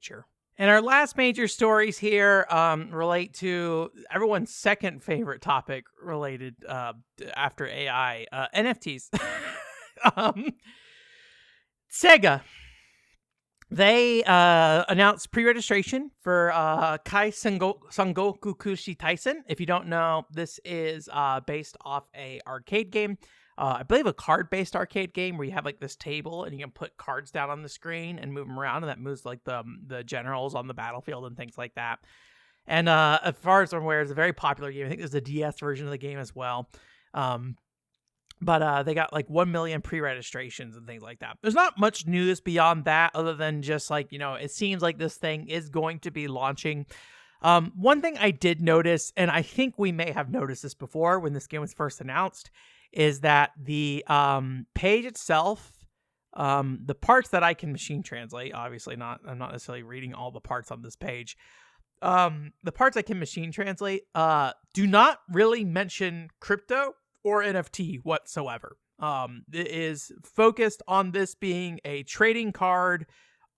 Sure. And our last major stories here relate to everyone's second favorite topic related after AI, NFTs. um, Sega. They announced pre-registration for Kai Sangoku Kushi Taisen. If you don't know, this is based off a arcade game. I believe a card-based arcade game where you have like this table and you can put cards down on the screen and move them around, and that moves like the generals on the battlefield and things like that. And as far as I'm aware, it's a very popular game. I think there's a DS version of the game as well. But they got like 1 million pre-registrations and things like that. There's not much news beyond that other than just like, it seems like this thing is going to be launching. One thing I did notice, and I think we may have noticed this before when this game was first announced, is that the page itself, the parts that I can machine translate, obviously I'm not necessarily reading all the parts on this page. The parts I can machine translate do not really mention crypto or NFT whatsoever. It is focused on this being a trading card,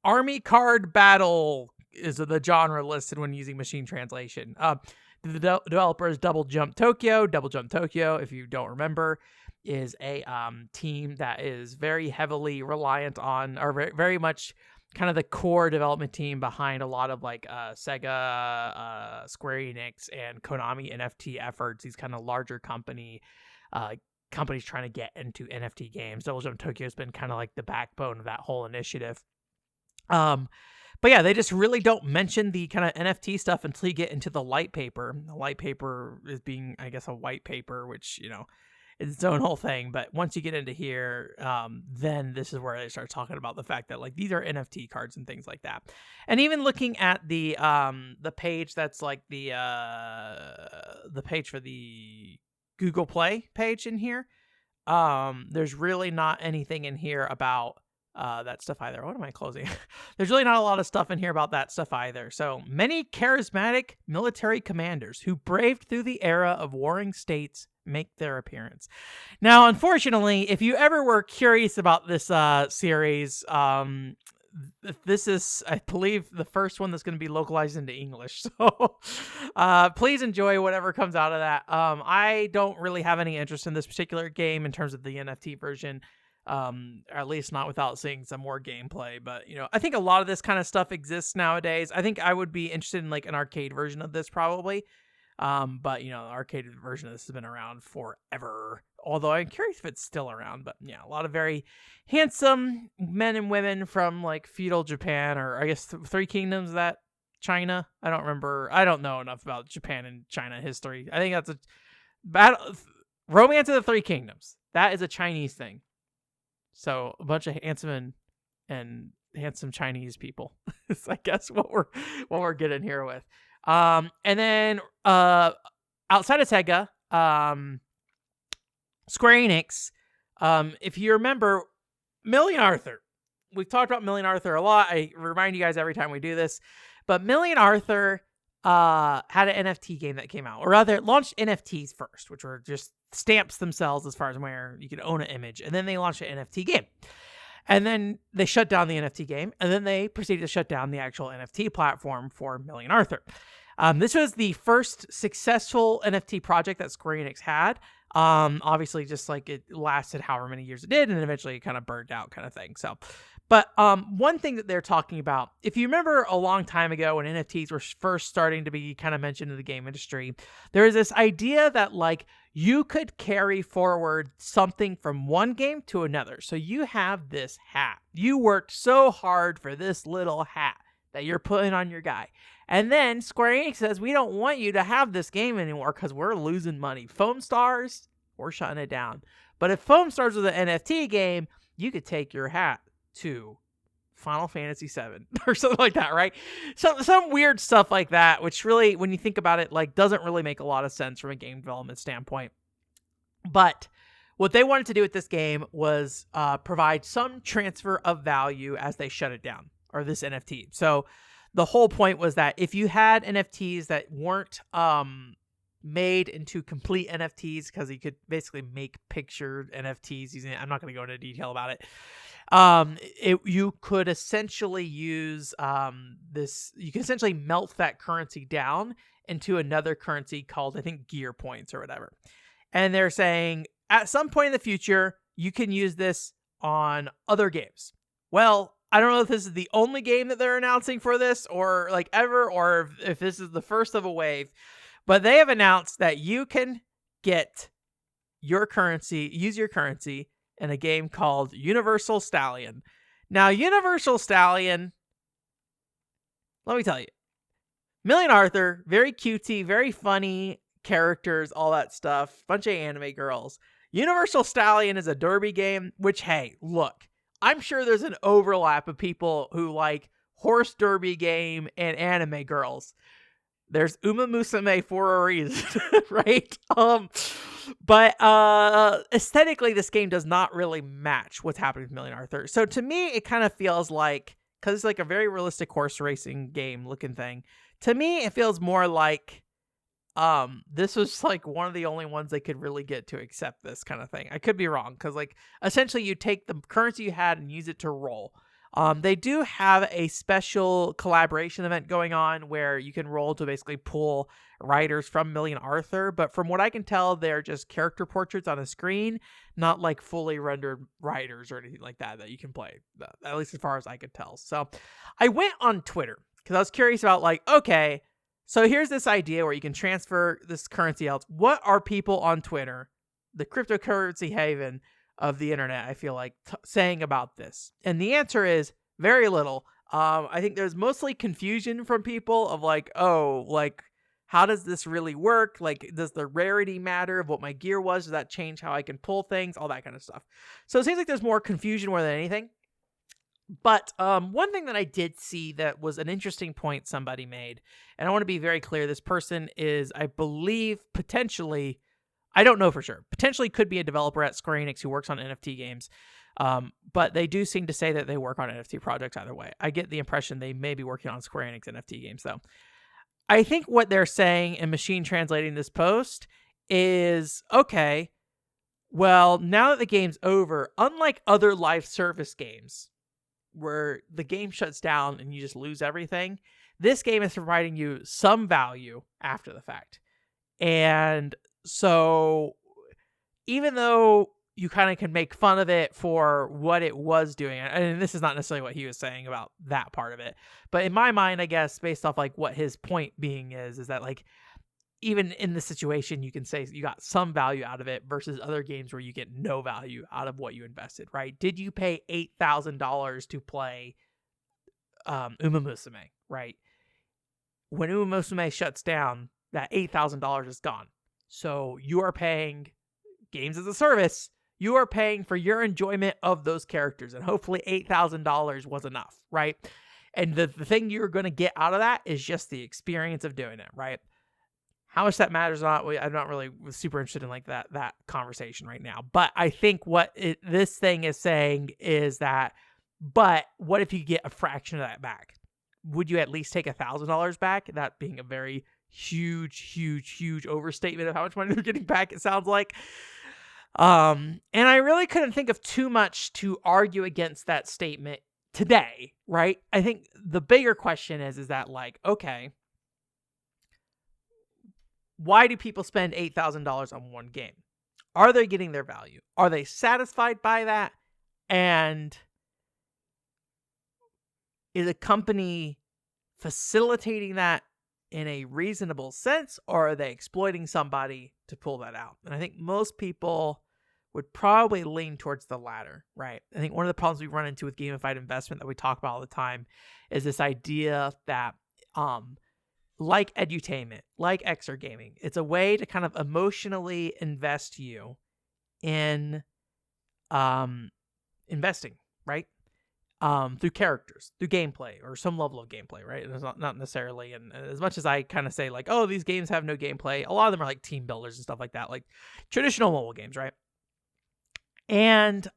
army card battle is the genre listed when using machine translation. The developer is Double Jump Tokyo. Double Jump Tokyo, if you don't remember, is a team that is very heavily reliant on, or very much kind of the core development team behind a lot of like Sega, Square-Enix, and Konami NFT efforts. These kind of larger companies trying to get into NFT games. Double Jump Tokyo has been kind of like the backbone of that whole initiative. But yeah, they just really don't mention the kind of NFT stuff until you get into the light paper. The light paper is being, I guess, a white paper, which, is its own whole thing. But once you get into here, then this is where they start talking about the fact that like these are NFT cards and things like that. And even looking at the page that's like the page for the Google Play page in here, there's really not anything in here about that stuff either. What am I closing? There's really not a lot of stuff in here about that stuff either. So many charismatic military commanders who braved through the era of warring states make their appearance. Now, unfortunately, if you ever were curious about this series, this is, I believe, the first one that's going to be localized into English. So please enjoy whatever comes out of that. I don't really have any interest in this particular game in terms of the NFT version. Or at least not without seeing some more gameplay. But, I think a lot of this kind of stuff exists nowadays. I think I would be interested in like an arcade version of this probably. But, the arcade version of this has been around forever. Although I'm curious if it's still around. But yeah, a lot of very handsome men and women from like feudal Japan, or I guess Three Kingdoms, is that China? I don't remember. I don't know enough about Japan and China history. I think that's a Romance of the Three Kingdoms. That is a Chinese thing. So a bunch of handsome and handsome Chinese people is, I guess, what we're getting here with. And then outside of Sega, Square Enix, if you remember, Million Arthur. We've talked about Million Arthur a lot. I remind you guys every time we do this, but Million Arthur had an NFT game that came out, or rather, it launched NFTs first, which were just stamps themselves as far as where you could own an image, and then they launched an NFT game, and then they shut down the NFT game, and then they proceeded to shut down the actual NFT platform for Million Arthur. This was the first successful NFT project that Square Enix had. Obviously, just like it lasted however many years it did, and eventually it kind of burned out, kind of thing. So, but one thing that they're talking about, if you remember a long time ago when NFTs were first starting to be kind of mentioned in the game industry, there was this idea that like you could carry forward something from one game to another. So you have this hat. You worked so hard for this little hat that you're putting on your guy. And then Square Enix says, we don't want you to have this game anymore because we're losing money. Foam Stars, we're shutting it down. But if Foam Stars was an NFT game, you could take your hat to Final Fantasy VII or something like that, right? Some weird stuff like that, which really, when you think about it, like doesn't really make a lot of sense from a game development standpoint. But what they wanted to do with this game was provide some transfer of value as they shut it down, or this NFT. So the whole point was that if you had NFTs that weren't made into complete NFTs because you could basically make picture NFTs using it. I'm not going to go into detail about it. You could essentially use this. You can essentially melt that currency down into another currency called, I think, gear points or whatever. And they're saying at some point in the future, you can use this on other games. Well, I don't know if this is the only game that they're announcing for this or like ever, or if this is the first of a wave, but they have announced that you can get your currency, use your currency in a game called Universal Stallion. Now, Universal Stallion, let me tell you, Million Arthur, very cutesy, very funny characters, all that stuff, bunch of anime girls. Universal Stallion is a derby game, which, hey, look, I'm sure there's an overlap of people who like horse derby game and anime girls. There's Uma Musume for a reason, right? But aesthetically, this game does not really match what's happening with Million Arthur. So to me, it kind of feels like, because it's like a very realistic horse racing game looking thing, to me, it feels more like this was like one of the only ones they could really get to accept this kind of thing. I could be wrong, because like essentially you take the currency you had and use it to roll. They do have a special collaboration event going on where you can roll to basically pull riders from Million Arthur, but from what I can tell, they're just character portraits on a screen, not like fully rendered riders or anything like that you can play, at least as far as I could tell. So I went on Twitter because I was curious about like, okay, so here's this idea where you can transfer this currency out. What are people on Twitter, the cryptocurrency haven of the internet, I feel like, saying about this? And the answer is very little. I think there's mostly confusion from people of like, oh, like, how does this really work? Like, does the rarity matter of what my gear was? Does that change how I can pull things? All that kind of stuff. So it seems like there's more confusion more than anything. But one thing that I did see that was an interesting point somebody made, and I want to be very clear, this person is, I believe, potentially, I don't know for sure, potentially could be a developer at Square-Enix who works on NFT games, but they do seem to say that they work on NFT projects either way. I get the impression they may be working on Square-Enix NFT games, though. I think what they're saying in machine translating this post is, okay, well, now that the game's over, unlike other live service games, where the game shuts down and you just lose everything, this game is providing you some value after the fact. And so even though you kind of can make fun of it for what it was doing, and this is not necessarily what he was saying about that part of it, but in my mind, I guess, based off like what his point being is that like, even in this situation, you can say you got some value out of it versus other games where you get no value out of what you invested, right? Did you pay $8,000 to play Uma Musume, right? When Uma Musume shuts down, that $8,000 is gone. So you are paying games as a service. You are paying for your enjoyment of those characters, and hopefully $8,000 was enough, right? And the thing you're going to get out of that is just the experience of doing it, right? How much that matters or not, I'm not really super interested in like that conversation right now. But I think what this thing is saying is that, but what if you get a fraction of that back? Would you at least take $1,000 back? That being a very huge overstatement of how much money they're getting back, it sounds like. And I really couldn't think of too much to argue against that statement today, right? I think the bigger question is that like, okay, why do people spend $8,000 on one game? Are they getting their value? Are they satisfied by that? And is a company facilitating that in a reasonable sense, or are they exploiting somebody to pull that out? And I think most people would probably lean towards the latter, right? I think one of the problems we run into with gamified investment that we talk about all the time is this idea that like edutainment, like exergaming, it's a way to kind of emotionally invest you in investing, right? Through characters, through gameplay, or some level of gameplay, right? It's not necessarily, and as much as I kind of say like, oh, these games have no gameplay, a lot of them are like team builders and stuff like that, like traditional mobile games, right? And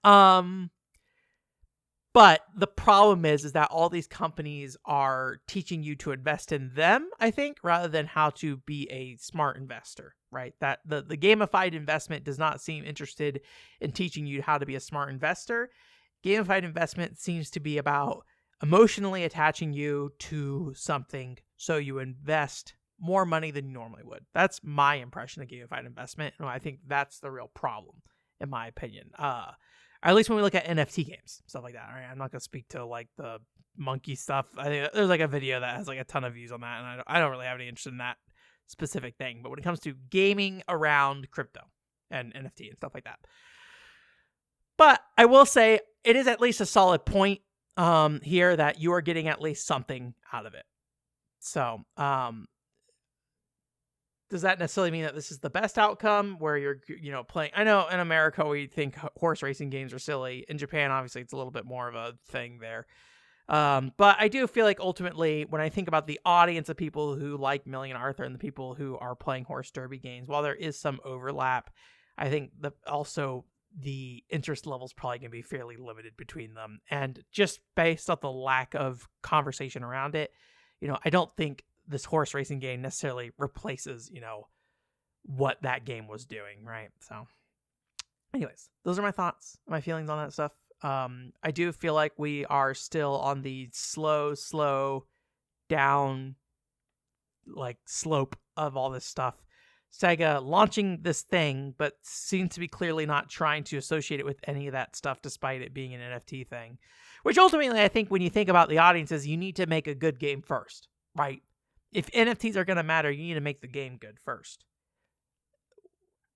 But the problem is that all these companies are teaching you to invest in them, I think, rather than how to be a smart investor, right? That the gamified investment does not seem interested in teaching you how to be a smart investor. Gamified investment seems to be about emotionally attaching you to something so you invest more money than you normally would. That's my impression of gamified investment, and I think that's the real problem, in my opinion. Or at least when we look at NFT games, stuff like that. All right, I'm not gonna speak to like the monkey stuff. I think there's like a video that has like a ton of views on that, and I don't really have any interest in that specific thing. But when it comes to gaming around crypto and NFT and stuff like that, but I will say it is at least a solid point here that you are getting at least something out of it. So does that necessarily mean that this is the best outcome where you're, playing? I know in America we think horse racing games are silly. In Japan, obviously, it's a little bit more of a thing there. But I do feel like ultimately, when I think about the audience of people who like Million Arthur and the people who are playing horse derby games, while there is some overlap, I think also the interest level is probably going to be fairly limited between them. And just based off the lack of conversation around it, I don't think this horse racing game necessarily replaces, what that game was doing, right? So anyways, those are my thoughts, my feelings on that stuff. I do feel like we are still on the slow down like slope of all this stuff. Sega launching this thing, but seems to be clearly not trying to associate it with any of that stuff, despite it being an NFT thing. Which ultimately, I think when you think about the audiences, you need to make a good game first, right? If NFTs are going to matter, you need to make the game good first.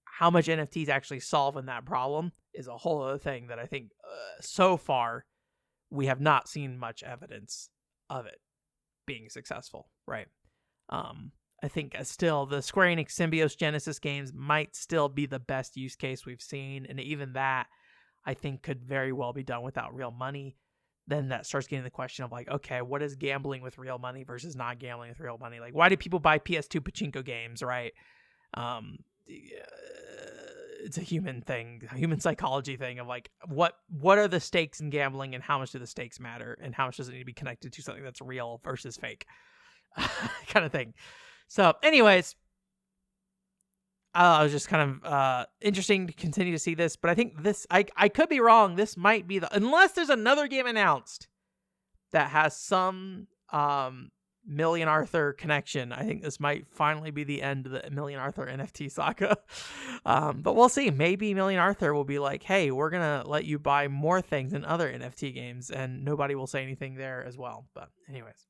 How much NFTs actually solving that problem is a whole other thing that I think so far we have not seen much evidence of it being successful, right? I think still the Square-Enix Symbiosis Genesis games might still be the best use case we've seen, and even that I think could very well be done without real money. Then that starts getting the question of like, okay, what is gambling with real money versus not gambling with real money? Like, why do people buy PS2 pachinko games, right? It's a human thing, a human psychology thing of like, what are the stakes in gambling and how much do the stakes matter and how much does it need to be connected to something that's real versus fake kind of thing. So anyways, I was just kind of interesting to continue to see this, but I think this, I could be wrong. This might be unless there's another game announced that has some Million Arthur connection. I think this might finally be the end of the Million Arthur NFT saga. But we'll see. Maybe Million Arthur will be like, hey, we're going to let you buy more things in other NFT games, and nobody will say anything there as well. But anyways.